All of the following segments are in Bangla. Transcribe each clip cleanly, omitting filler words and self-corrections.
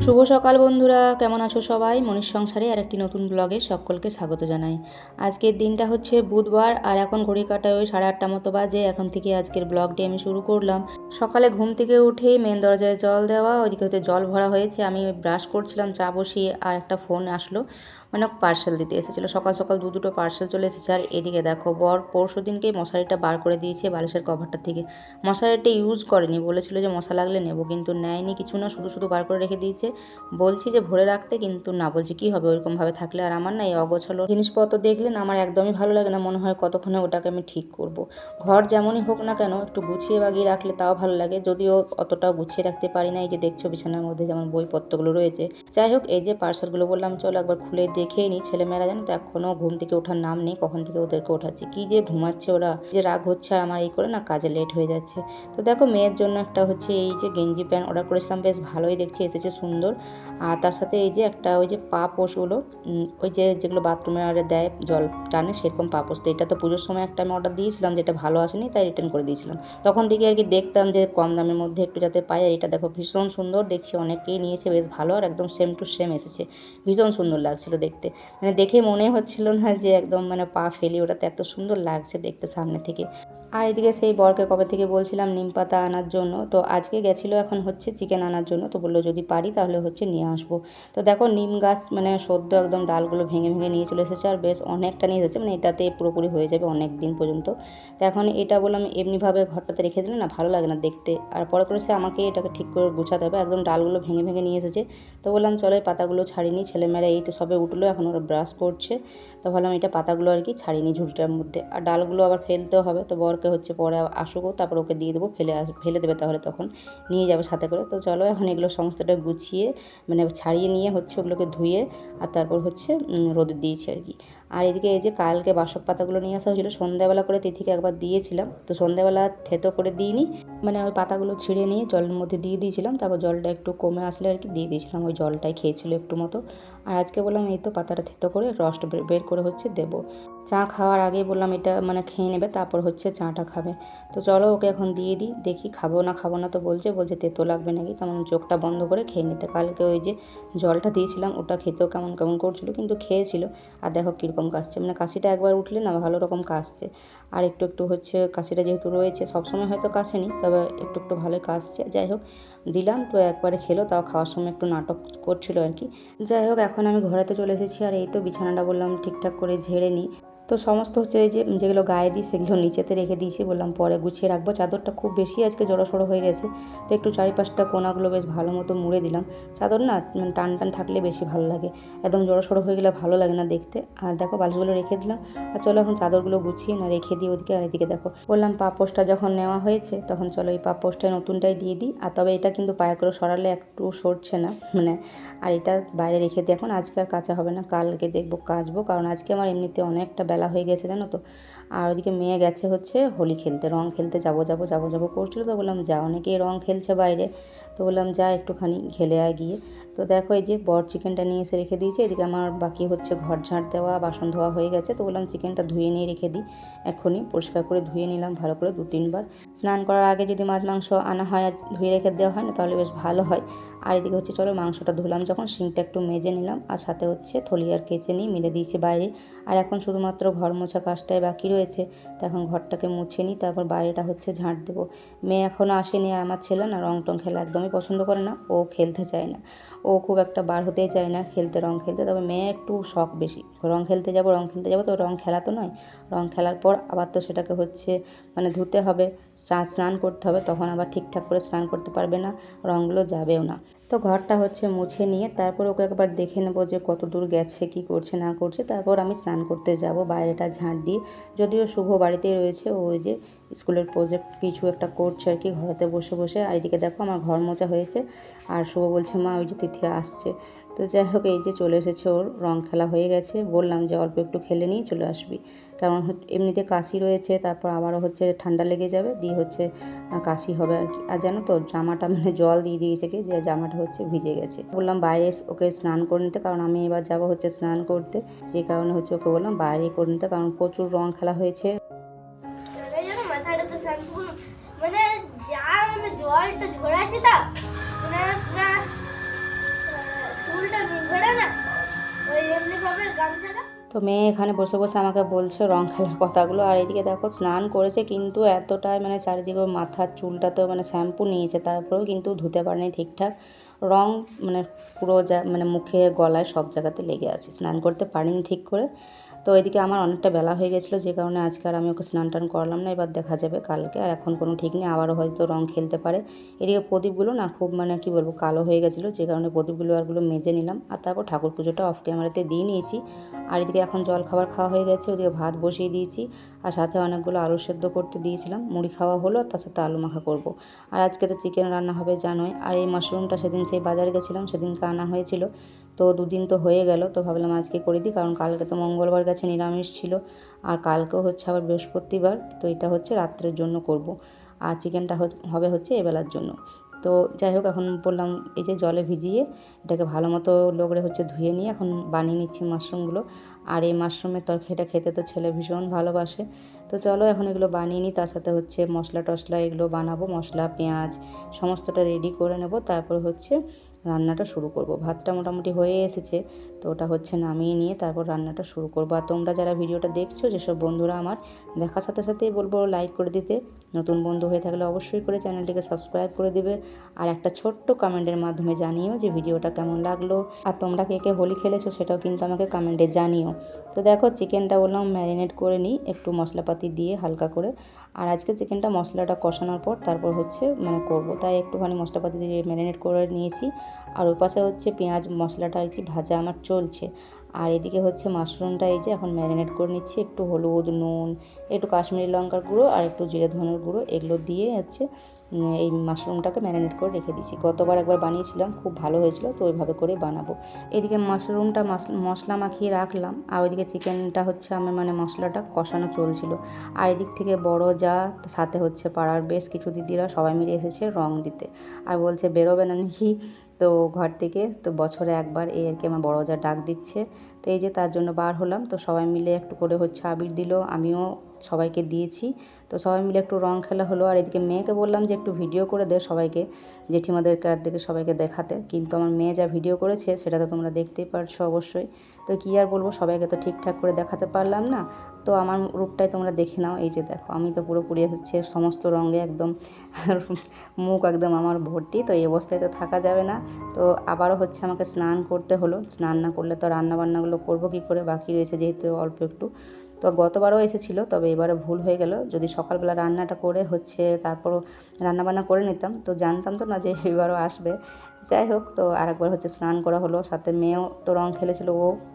শুভ সকাল বন্ধুরা, কেমন আছো সবাই? মনীষ সংসারে আর একটি নতুন ব্লগে সকলকে স্বাগত জানাই। আজকের দিনটা হচ্ছে বুধবার আর এখন ঘড়ি কাটায় ওই 8:30 মতো বাজে। এখন থেকে আজকের ব্লগটি আমি শুরু করলাম। সকালে ঘুম থেকে উঠেই মেন দরজায় জল দেওয়া, ওইদিকে হতে জল ভরা হয়েছে। আমি ব্রাশ করছিলাম, চা বসিয়ে আর একটা ফোন আসলো, মানে পার্সেল দিতে এসেছিলো। সকাল সকাল দুটো পার্সেল চলে এসেছে। আর এদিকে দেখো বর পরশু দিনকেই মশারিটা বার করে দিয়েছে বালিশের কভারটা থেকে। মশারিটা ইউজ করেনি, বলেছিল যে মশা লাগলে নেব, কিন্তু নেয়নি কিছু না, শুধু শুধু বার করে রেখে দিয়েছে। বলছি যে ভরে রাখতে, কিন্তু না, বলছি কী হবে ওইরকমভাবে থাকলে। আর আমার না এই অগোছালো জিনিসপত্র দেখলে না আমার একদমই ভালো লাগে না, মনে হয় কতক্ষণে ওটাকে আমি ঠিক করব। ঘর যেমনই হোক না কেন একটু গুছিয়ে বাগিয়ে রাখলে তাও ভালো লাগে, যদিও অতটাও গুছিয়ে রাখতে পারি না। এই যে দেখছো বিছানার মধ্যে যেমন বইপত্রগুলো রয়েছে। যাই হোক, এই যে পার্সেলগুলো বললাম চলো একবার খুলে দেখেই নিই। ছেলেমেয়েরা জানো তো এখনও ঘুম থেকে ওঠার নাম নেই, কখন থেকে ওদেরকে ওঠাচ্ছে, কী যে ঘুমাচ্ছে ওরা, যে রাগ হচ্ছে। আর আমার এই করে না কাজে লেট হয়ে যাচ্ছে। তো দেখো মেয়ের জন্য একটা হচ্ছে এই যে গেঞ্জি প্যান্ট অর্ডার করেছিলাম, বেশ ভালোই দেখছি এসেছে, সুন্দর। আর তার সাথে এই যে একটা ওই যে পা পোষগুলো, ওই যে যেগুলো বাথরুমে আর দেয় জল টানে সেরকম পা পোষ। তো এটা তো পুজোর সময় একটা আমি অর্ডার দিয়েছিলাম, যেটা ভালো আসেনি তাই রিটার্ন করে দিয়েছিলাম। তখন থেকে আর কি দেখতাম যে কম দামের মধ্যে একটু যাতে পাই। আর এটা দেখো ভীষণ সুন্দর, দেখছি অনেকেই নিয়েছে, বেশ ভালো। আর একদম সেম টু সেম এসেছে, ভীষণ সুন্দর লাগছিল দেখতে। মানে দেখে মনে হচ্ছিল না যে একদম মানে পা ফেলি, ওটাতে এত সুন্দর লাগছে দেখতে সামনে থেকে। আর এদিকে সেই বরকে কবে থেকে বলছিলাম নিম পাতা আনার জন্য, তো আজকে গেছিলো এখন হচ্ছে চিকেন আনার জন্য। তো বললো যদি পারি তাহলে হচ্ছে নিয়ে আসবো। তো দেখো নিম গাছ মানে সদ্য একদম ডালগুলো ভেঙে ভেঙে নিয়ে চলে এসেছে, আর বেশ অনেকটা নিয়ে এসেছে, মানে এটাতে পুরোপুরি হয়ে যাবে অনেক দিন পর্যন্ত। তো এখন এটা বললাম এমনিভাবে ঘরটাতে রেখে দিলে না ভালো লাগে না দেখতে, আর পরে করে সে আমাকে এটাকে ঠিক করে গুছাতে হবে। একদম ডালগুলো ভেঙে ভেঙে নিয়ে এসেছে। তো বললাম চলো এই পাতাগুলো ছাড়িয়ে নিই, ছেলেমেয়েরা এই তো সবে উঠলো, এখন ওরা ব্রাশ করছে। তো ভাবলাম এটা পাতাগুলো আর কি ছাড়িয়ে নিই ঝুড়িটার মধ্যে, আর ডালগুলো আবার ফেলতেও হবে। তো বরকে হচ্ছে পরে আসুকও, তারপর ওকে দিয়ে দেবো, ফেলে দেবে, তাহলে তখন নিয়ে যাবে সাথে করে। তো চলো এখন এগুলো সমস্তটা গুছিয়ে মানে ছাড়িয়ে নিয়ে হচ্ছে ওগুলোকে ধুয়ে আর তারপর হচ্ছে রোদে দিয়েছি আর কি। আর এদিকে এই যে কালকে বাসক পাতাগুলো নিয়ে আসা হয়েছিলো, সন্ধ্যাবেলা করে তিথিকে একবার দিয়েছিলাম। তো সন্ধ্যাবেলা থেতো করে দিইনি, মানে ওই পাতাগুলো ছিঁড়ে নিয়ে জলের মধ্যে দিয়ে দিয়েছিলাম, তারপর জলটা একটু কমে আসলে আর কি দিয়ে দিয়েছিলাম, ওই জলটাই খেয়েছিল একটু মতো। আর আজকে বললাম এই তো পাতাটা থেতো করে রসটা বের করে হচ্ছে দেবো। চা খাওয়ার আগে বললাম এটা মানে খেয়ে নেবে, তারপর হচ্ছে চাটা খাবে। তো চলো ওকে এখন দিয়ে দিই, দেখি খাবো না তো বলছে তেতো লাগবে নাকি, তেমন চোখটা বন্ধ করে খেয়ে নিতে। কালকে ওই যে জলটা দিয়েছিলাম ওটা খেতেও কেমন কেমন করছিল, কিন্তু খেয়েছিল। আর দেখো কীরকম কাশছে, মানে কাশিটা একবার উঠলে না ভালো রকম কাশছে। আর একটু একটু হচ্ছে কাশিটা যেহেতু রয়েছে, সবসময় হয়তো কাশেনি, তবে একটু একটু ভালোই কাশছে। যাই হোক দিলাম, তো একবারে খেলো, তাও খাওয়ার সময় একটু নাটক করছিল আর কি। যাই হোক এখন আমি ঘরেতে চলে এসেছি, আর এই তো বিছানাটা বললাম ঠিকঠাক করে ঝেড়ে নিই। তো সমস্ত হচ্ছে এই যে যেগুলো গায়ে দিই সেগুলো নিচেতে রেখে দিয়েছি, বললাম পরে গুছিয়ে রাখবো। চাদরটা খুব বেশি আজকে জড়োসড়ো হয়ে গেছে, তো একটু চারিপাশটা কোনাগুলো বেশ ভালো মতো মুড়ে দিলাম। চাদর না মানে টান টান থাকলে বেশি ভালো লাগে, একদম জড়োসড়ো হয়ে গেলে ভালো লাগে না দেখতে। আর দেখো বালিশগুলো রেখে দিলাম। আর চলো এখন চাদরগুলো গুছিয়ে না রেখে দিই ওদিকে। আর এদিকে দেখো বললাম পাপোশটা যখন নেওয়া হয়েছে তখন চলো এই পাপোশটা নতুনটাই দিয়ে দিই। আর তবে এটা কিন্তু পায়ে করে সরালে একটু সরছে না মানে, আর এটা বাইরে রেখে দিই এখন। আজকে আর কাচা হবে না, কালকে দেখবো কাচবো, কারণ আজকে আমার এমনিতে অনেকটা বেলা হয়ে গেছে জানো তো। আর ওদিকে মেয়ে গেছে হচ্ছে হোলি খেলতে, রং খেলতে যাবো করছিলো। তো বললাম যা, অনেকেই রং খেলছে বাইরে, তো বললাম যা একটুখানি খেলে আয় গিয়ে। তো দেখো এই যে বর চিকেনটা নিয়ে এসে রেখে দিয়েছে। এদিকে আমার বাকি হচ্ছে ঘর ঝাঁট দেওয়া, বাসন ধোয়া হয়ে গেছে। তো বললাম চিকেনটা ধুয়ে নিয়ে রেখে দিই, এখনই পরিষ্কার করে ধুয়ে নিলাম ভালো করে 2-3 বার। স্নান করার আগে যদি মাছ মাংস আনা হয় আর ধুয়ে রেখে দেওয়া হয় না তাহলে বেশ ভালো হয়। আর এদিকে হচ্ছে চলো মাংসটা ধুলাম যখন, শিংটা একটু মেজে নিলাম, আর সাথে হচ্ছে থলি আর কেচে নিই, মিলে দিয়েছি বাইরে। আর এখন শুধুমাত্র ঘর মোছা কাজটাই বাকি রয়েছে। তো এখন ঘরটাকে মুছে নিই, তারপর বাইরেটা হচ্ছে ঝাঁট দেবো। মেয়ে এখনও আসেনি, আর আমার ছেলে না রং টং খেলা একদমই পছন্দ করে না, ও খেলতে চায় না, ও খুব একটা বার হতেই চায় না খেলতে, রং খেলতে। তবে মেয়ে একটু শখ বেশি, রং খেলতে যাবো, তো রং খেলা তো নয়, রং খেলার পর আবার তো সেটাকে হচ্ছে মানে ধুতে হবে, স্নান করতে হবে, তখন আবার ঠিকঠাক করে স্নান করতে পারবে না, রঙগুলো যাবেও না। তো ঘরটা হচ্ছে মুছে নিয়ে তারপর ওকে একবার দেখে নেবো যে কত দূর গেছে, কি করছে না করছে, তারপর আমি স্নান করতে যাব বাইরেটা ঝাঁট দিয়ে। যদিও শুভ বাড়িতেই রয়েছে, ওই যে স্কুলের প্রজেক্ট কিছু একটা করছে আর কি ঘরেতে বসে বসে। আর এদিকে দেখো আমার ঘর মোছা হয়েছে, আর শুভ বলছে মা ওই যে তিথি আসছে। তো যাই হোক এই যে চলে এসেছে, ওর রং খেলা হয়ে গেছে, বললাম যে অল্প একটু খেলে নিয়ে চলে আসবি, কারণ এমনিতে কাশি রয়েছে, তারপর আবারও হচ্ছে ঠান্ডা লেগে যাবে, দিয়ে হচ্ছে কাশি হবে আর কি। আর জানো তো জামাটা মানে জল দিয়ে দিয়েছে কি, যে জামাটা হচ্ছে ভিজে গেছে। বললাম বাইরে ওকে স্নান করে নিতে, কারণ আমি এবার যাবো হচ্ছে স্নান করতে, যে কারণে হচ্ছে ওকে বললাম বাইরে করে নিতে, কারণ প্রচুর রং খেলা হয়েছে। মানে যা মানে জলটা ঝরাছে তা মানে তো মেয়ে এখানে বসে বসে আমাকে বলছে রং খেলার কথাগুলো, আর এদিকে দেখো স্নান করেছে কিন্তু এতটাই মানে চারিদিকে মাথার চুলটাতেও মানে শ্যাম্পু নিয়েছে, তারপরেও কিন্তু ধুতে পারেনি ঠিকঠাক। রং মানে পুরো যা মানে মুখে গলায় সব জায়গাতে লেগে আছে, স্নান করতে পারিনি ঠিক করে। তো এদিকে আমার অনেকটা বেলা হয়ে গেছিলো, যে কারণে আজকে আর আমি ওকে স্নান টান করলাম না। এবার দেখা যাবে কালকে, আর এখন কোনো ঠিক নেই, আবারও হয়তো রং খেলতে পারে। এদিকে প্রদীপগুলো না খুব মানে কি বলবো কালো হয়ে গেছিলো, যে কারণে প্রদীপগুলো আরগুলো মেজে নিলাম, আর তারপর ঠাকুর পুজোটা অফ ক্যামেরাতে দিয়ে নিয়েছি। আর এদিকে এখন জল খাবার খাওয়া হয়ে গেছে, ওদিকে ভাত বসিয়ে দিয়েছি, আর সাথে অনেকগুলো আলু সেদ্ধ করতে দিয়েছিলাম। মুড়ি খাওয়া হলো, তার সাথে আলু মাখা করব। আর আজকে তো চিকেন রান্না হবে জানোই। আর এই মাশরুমটা সেদিন সেই বাজারে গেছিলাম, সেদিনকে আনা হয়েছিল, তো দুদিন তো হয়ে গেল, তো ভাবলাম আজকে করে দিই, কারণ কালকে তো মঙ্গলবার গেছে নিরামিষ ছিল, আর কালকেও হচ্ছে আবার বৃহস্পতিবার, তো এটা হচ্ছে রাত্রের জন্য করব। আর চিকেনটা হবে হচ্ছে এবেলার জন্য। তো যাই হোক, এখন বললাম এই যে জলে ভিজিয়ে এটাকে ভালো মতো লোগড়ে হচ্ছে ধুয়ে নিয়ে এখন বানিয়ে নিচ্ছি মাশরুমগুলো। আর এই মাশরুমের তরকারিটা খেতে তো ছেলে ভীষণ ভালোবাসে। তো চলো এখন এগুলো বানিয়ে নিই, তার সাথে হচ্ছে মশলা টশলা এগুলো বানাবো, মশলা পেঁয়াজ সমস্তটা রেডি করে নেব, তারপর হচ্ছে রান্নাটা শুরু করব। ভাতটা মোটামুটি হয়ে এসেছে, তো ওটা হচ্ছে নামিয়ে নিয়ে তারপর রান্নাটা শুরু করব। আর তোমরা যারা ভিডিওটা দেখছো, যেসব বন্ধুরা আমার দেখার সাথে সাথেই বলবো লাইক করে দিতে, নতুন বন্ধু হয়ে থাকলে অবশ্যই করে চ্যানেলটিকে সাবস্ক্রাইব করে দিবে, আর একটা ছোট্ট কমেন্টের মাধ্যমে জানিও যে ভিডিওটা কেমন লাগলো, আর তোমরা কে কে হোলি খেলেছো সেটাও কিন্তু আমাকে কমেন্টে জানিও। তো দেখো চিকেনটা বললাম ম্যারিনেট করে নিই একটু মশলাপাতি দিয়ে হালকা করে। আর আজকে চিকেনটা মশলাটা কষানোর পর তারপর হচ্ছে মানে করব, তাই একটুখানি মশলাপাতি দিয়ে ম্যারিনেট করে নিয়েছি। আর ওই পাশে হচ্ছে পেঁয়াজ মশলাটা আর কি ভাজা আমার চলছে। আর এদিকে হচ্ছে মাশরুমটা এই যে এখন ম্যারিনেট করে নিচ্ছি, একটু হলুদ, নুন, একটু কাশ্মীরি লঙ্কার গুঁড়ো আর একটু জিরে ধনের গুঁড়ো এগুলো দিয়ে হচ্ছে এই মাশরুমটাকে ম্যারিনেট করে রেখে দিয়েছি। গতবার একবার বানিয়েছিলাম, খুব ভালো হয়েছিল, তো ওইভাবে করে বানাবো। এদিকে মাশরুমটা মশলা মাখিয়ে রাখলাম, আর ওইদিকে চিকেনটা হচ্ছে আমার মানে মশলাটা কষানো চলছিল। আর এদিক থেকে বড় যা সাথে হচ্ছে পাড়ার বেশ কিছু দিদিরা সবাই মিলে এসেছে রং দিতে, আর বলছে বেরোবে না নাকি তো ঘর থেকে, তো বছরে একবার এই আর কি আমার বড় যা ডাক দিচ্ছে। তো এই যে তার জন্য বার হলাম, তো সবাই মিলে একটু করে হচ্ছে আবির দিল, আমিও সবাইকে দিয়েছি। তো সবাই মিলে একটু রং খেলা হলো। আর এদিকে মেয়েকে বললাম যে একটু ভিডিও করে দে সবাইকে, জেঠিমাদেরকে আর দিকে সবাইকে দেখাতে, কিন্তু আমার মেয়ে যা ভিডিও করেছে সেটা তো তোমরা দেখতেই পারছো অবশ্যই। তো কী আর বলবো, সবাইকে তো ঠিকঠাক করে দেখাতে পারলাম না। তো আমার রূপটাই তোমরা দেখে নাও, এই যে দেখো আমি তো পুরোপুরি হচ্ছে সমস্ত রঙে একদম মুখ একদম আমার ভর্তি, তো এই অবস্থায় তো থাকা যাবে না। তো আবারও হচ্ছে আমাকে স্নান করতে হলো, স্নান না করলে তো রান্নাবান্নাগুলো করবো কী করে, বাকি রয়েছে যেহেতু অল্প একটু। তো গতবারও এসেছিলো, তবে এবারে ভুল হয়ে গেল, যদি সকালবেলা রান্নাটা করে হচ্ছে তারপরও রান্নাবান্না করে নিতাম তো জানতাম তো না যে এবারও আসবে। যাই হোক, তো আরেকবার হচ্ছে স্নান করা হলো, সাথে মেয়েও তো রং খেলেছিল,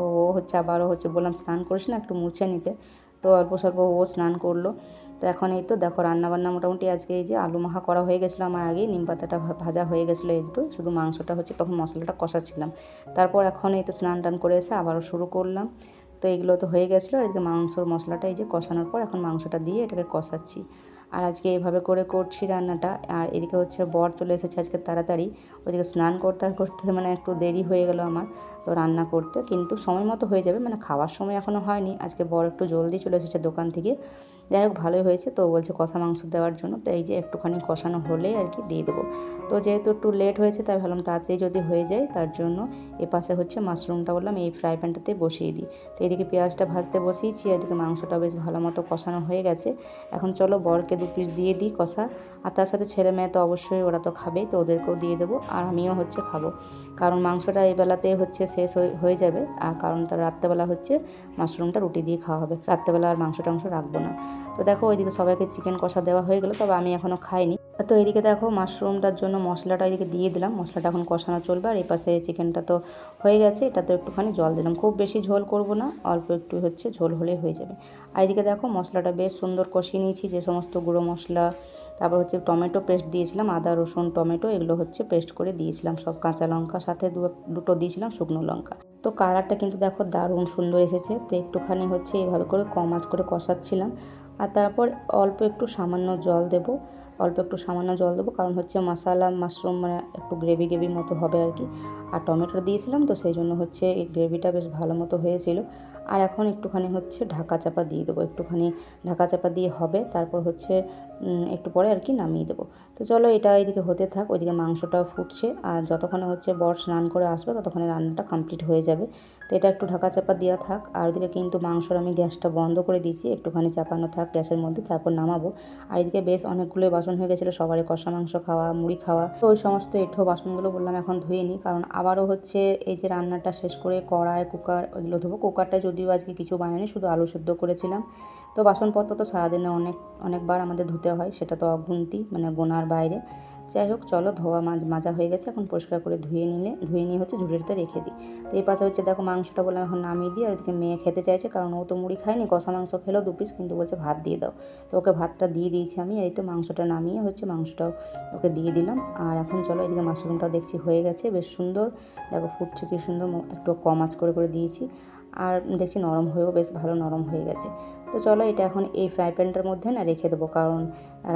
ও হচ্ছে আবারও হচ্ছে বললাম স্নান করিস না, একটু মুছে নিতে, তো অল্প স্বল্প ও স্নান করলো। তো এখন এই তো দেখো রান্নাবান্না মোটামুটি আজকে এই যে আলু মাখা করা হয়ে গেছিলো আমার আগেই, নিম পাতাটা ভাজা হয়ে গেছিলো একটু, শুধু মাংসটা হচ্ছে তখন মশলাটা কষাচ্ছিলাম। তারপর এখন এই তো স্নান টান করে এসে আবারও শুরু করলাম। তো এগুলো তো হয়ে গেছিলো, আর এদিকে মাংসর মশলাটা এই যে কষানোর পর এখন মাংসটা দিয়ে এটাকে কষাচ্ছি। আর আজকে এইভাবে করে করছি রান্নাটা। আর এদিকে হচ্ছে বর চলে এসেছে আজকে তাড়াতাড়ি, ওইদিকে স্নান করতে করতে মানে একটু দেরি হয়ে গেল আমার তো রান্না করতে, কিন্তু সময় মতো হয়ে যাবে, মানে খাওয়ার সময় এখনও হয়নি। আজকে বর একটু জলদি চলে এসেছে দোকান থেকে, যাই হোক ভালোই হয়েছে। তো বলছে কষা মাংস দেওয়ার জন্য, তো এই যে একটুখানি কষানো হলেই আর কি দিয়ে দেবো। তো যেহেতু একটু লেট হয়েছে তাই ভাবলাম তাড়াতাড়ি যদি হয়ে যায়, তার জন্য এপাশে হচ্ছে মাশরুমটা বললাম এই ফ্রাই প্যানটাতে বসিয়ে দিই। তো এদিকে পেঁয়াজটা ভাজতে বসিয়েছি, এদিকে মাংসটা বেশ ভালো মতো কষানো হয়ে গেছে। এখন চলো বরকে 2 পিস দিয়ে দিই কষা, আর তার সাথে ছেলে মেয়ে তো অবশ্যই ওরা তো খাবেই, তো ওদেরকেও দিয়ে দেবো, আর আমিও হচ্ছে খাবো, কারণ মাংসটা এই বেলাতে হচ্ছে শেষ হয়ে যাবে। আর কারণ তার রাত্রেবেলা হচ্ছে মাশরুমটা রুটি দিয়ে খাওয়া হবে, রাত্রেবেলা আর মাংস টাংস রাখবো না। তো দেখো ওইদিকে সবাইকে চিকেন কষা দেওয়া হয়ে গেলো, তবে আমি এখনও খাইনি। তো এদিকে দেখো মাশরুমটার জন্য মশলাটা এদিকে দিয়ে দিলাম, মশলাটা এখন কষানো চলবে। আর এই পাশে চিকেনটা তো হয়ে গেছে, এটাতে একটুখানি জল দিলাম, খুব বেশি ঝোল করব না, অল্প একটু হচ্ছে ঝোল হলেই হয়ে যাবে। আর এদিকে দেখো মশলাটা বেশ সুন্দর কষিয়ে নিয়েছি, যে সমস্ত গুঁড়ো মশলা, তারপর হচ্ছে টমেটো পেস্ট দিয়েছিলাম, আদা রসুন টমেটো এগুলো হচ্ছে পেস্ট করে দিয়েছিলাম, সব কাঁচা লঙ্কা সাথে দুটো দিয়েছিলাম শুকনো লঙ্কা। তো কালারটা কিন্তু দেখো দারুণ সুন্দর এসেছে। তো একটুখানি হচ্ছে এইভাবে করে কম আঁচ করে কষাচ্ছিলাম, আর তারপর অল্প একটু সামান্য জল দেবো, কারণ হচ্ছে মশলা মাশরুম মানে একটু গ্রেভি গ্রেভি মতো হবে আর কি। আর টমেটো দিয়েছিলাম তো সেই জন্য হচ্ছে এই গ্রেভিটা বেশ ভালো মতো হয়েছিল। আর এখন একটুখানি হচ্ছে ঢাকা চাপা দিয়ে দেবো, একটুখানি ঢাকা চাপা দিয়ে হবে, তারপর হচ্ছে একটু পরে আর কি নামিয়ে দেবো। তো চলো এটা এদিকে হতে থাক, ওইদিকে মাংসটাও ফুটছে, আর যতক্ষণে হচ্ছে বর স্নান করে আসবে ততক্ষণে রান্নাটা কমপ্লিট হয়ে যাবে। তো এটা একটু ঢাকা চাপা দেওয়া থাক। আর ওদিকে কিন্তু মাংসর আমি গ্যাসটা বন্ধ করে দিয়েছি, একটুখানি চাপানো থাক গ্যাসের মধ্যে, তারপর নামাবো। আর এদিকে বেশ অনেকগুলোই বাসন হয়ে গেছিলো, সবারই কষা মাংস খাওয়া, মুড়ি খাওয়া, তো ওই সমস্ত এঁঠো বাসনগুলো বললাম এখন ধুয়ে নিই, কারণ আবারও হচ্ছে এই যে রান্নাটা শেষ করে কড়াই কুকার ওইগুলো ধোবো। কুকারটা যদিও আজকে কিছু বানাইনি, শুধু আলু সেদ্ধ করেছিলাম। তো বাসনপত্র তো সারাদিনে অনেকবার আমাদের ধুতে হয়, সেটা তো অগুন্তি, মানে গোনার বাইরে। যাই হোক চলো, ধোয়া মাজা হয়ে গেছে, এখন পরিষ্কার করে ধুয়ে নিয়ে হচ্ছে ঝুড়িতে রেখে দিই। তো এই পাশে হচ্ছে দেখো মাংসটা বললাম এখন নামিয়ে দিই। আর ওদিকে মেয়ে খেতে চাইছে, কারণ ও তো মুড়ি খায়নি, কষা মাংস খেলো 2 পিস, কিন্তু বলছে ভাত দিয়ে দাও। তো ওকে ভাতটা দিয়ে দিয়েছি আমি। এই তো মাংসটা নামিয়ে হচ্ছে মাংসটাও ওকে দিয়ে দিলাম। আর এখন চলো, এদিকে মাশরুমটাও দেখছি হয়ে গেছে, বেশ সুন্দর দেখো ফুটছে কি সুন্দর, একটু কম আঁচ করে দিয়েছি। আর দেখছি নরম হয়েও বেশ ভালো নরম হয়ে গেছে। তো চলো এটা এখন এই ফ্রাই প্যানটার মধ্যে না রেখে দেবো, কারণ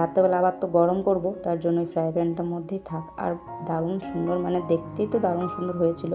রাত্রেবেলা আবার তো গরম করব, তার জন্য ওই ফ্রাই প্যানটার মধ্যেই থাক। আর দারুণ সুন্দর, মানে দেখতেই তো দারুণ সুন্দর হয়েছিল,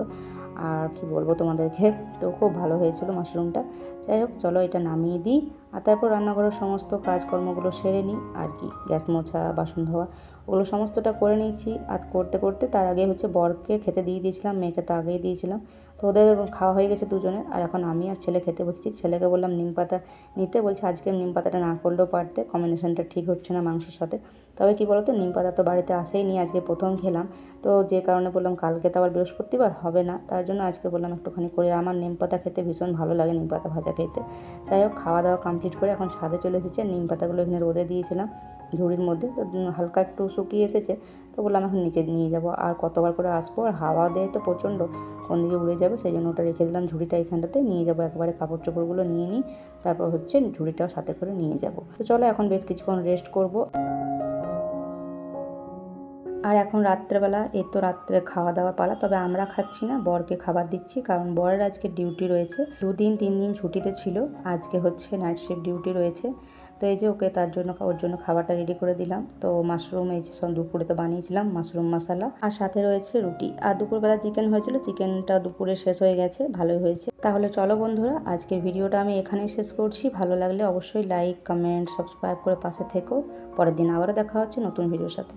আর কি বলবো তোমাদেরকে, তো খুব ভালো হয়েছিল মাশরুমটা। যাই হোক চলো এটা নামিয়ে দিই, আর তারপর রান্নাঘরের সমস্ত কাজকর্মগুলো সেরে নিই আর কি, গ্যাস মোছা, বাসন ধোয়া, ওগুলো সমস্তটা করে নিয়েছি। আর করতে করতে তার আগে হচ্ছে বরকে খেতে দিয়ে দিয়েছিলাম, মেয়েকে তো আগেই দিয়েছিলাম। তো ওদের খাওয়া হয়ে গেছে দুজনের। আর এখন আমি আর ছেলে খেতে বসেছি। ছেলেকে বললাম নিম পাতা নিতে, বলছে আজকে নিম পাতাটা না করলেও পারতে, কম্বিনেশনটা ঠিক হচ্ছে না মাংসের সাথে। তবে কি বলো তো, নিম পাতা তো বাড়িতে আসেইনি, আজকে প্রথম খেলাম। তো যে কারণে বললাম কালকে তো আবার বৃহস্পতিবার হবে না, তার জন্য আজকে বললাম একটুখানি করে। আমার নিম পাতা খেতে ভীষণ ভালো লাগে, নিম পাতা ভাজা খেতে। যাই হোক খাওয়া দাওয়া কমপ্লিট করে এখন ছাদে চলে এসেছে। নিম পাতাগুলো এখানে রোদে দিয়েছিলাম ঝুড়ির মধ্যে, তো হালকা একটু শুকিয়ে এসেছে। তো বললাম এখন নিচে নিয়ে যাব, আর কতবার করে আসবো, আর হাওয়া দেয় তো প্রচণ্ড, কোন দিকে উড়ে যাবে, সেই জন্য ওটা রেখে দিলাম। ঝুড়িটা এখানটাতে নিয়ে যাবো, একবারে কাপড় চোপড়গুলো নিয়ে নিই, তারপর হচ্ছে ঝুড়িটাও সাথে করে নিয়ে যাব। তো চলো এখন বেশ কিছুক্ষণ রেস্ট করব। আর এখন রাত্রেবেলা, এই তো রাত্রে খাওয়া দাওয়ার পালা, তবে আমরা খাচ্ছি না, বরকে খাবার দিচ্ছি, কারণ বরের আজকে ডিউটি রয়েছে, 2-3 দিন ছুটিতে ছিল, আজকে হচ্ছে নাইট শিফট ডিউটি রয়েছে। তো এই যে ওকে ওর জন্য খাবারটা রেডি করে দিলাম। তো মাশরুম এই যে সব দুপুরে তো বানিয়েছিলাম মাশরুম মশলা, আর সাথে রয়েছে রুটি, আর দুপুরবেলা চিকেন হয়েছিল, চিকেনটা দুপুরে শেষ হয়ে গেছে, ভালোই হয়েছে। তাহলে চলো বন্ধুরা, আজকের ভিডিওটা আমি এখানেই শেষ করছি। ভালো লাগলে অবশ্যই লাইক, কমেন্ট, সাবস্ক্রাইব করে পাশে থেকো। পরের দিন আবারও দেখা হচ্ছে নতুন ভিডিওর সাথে।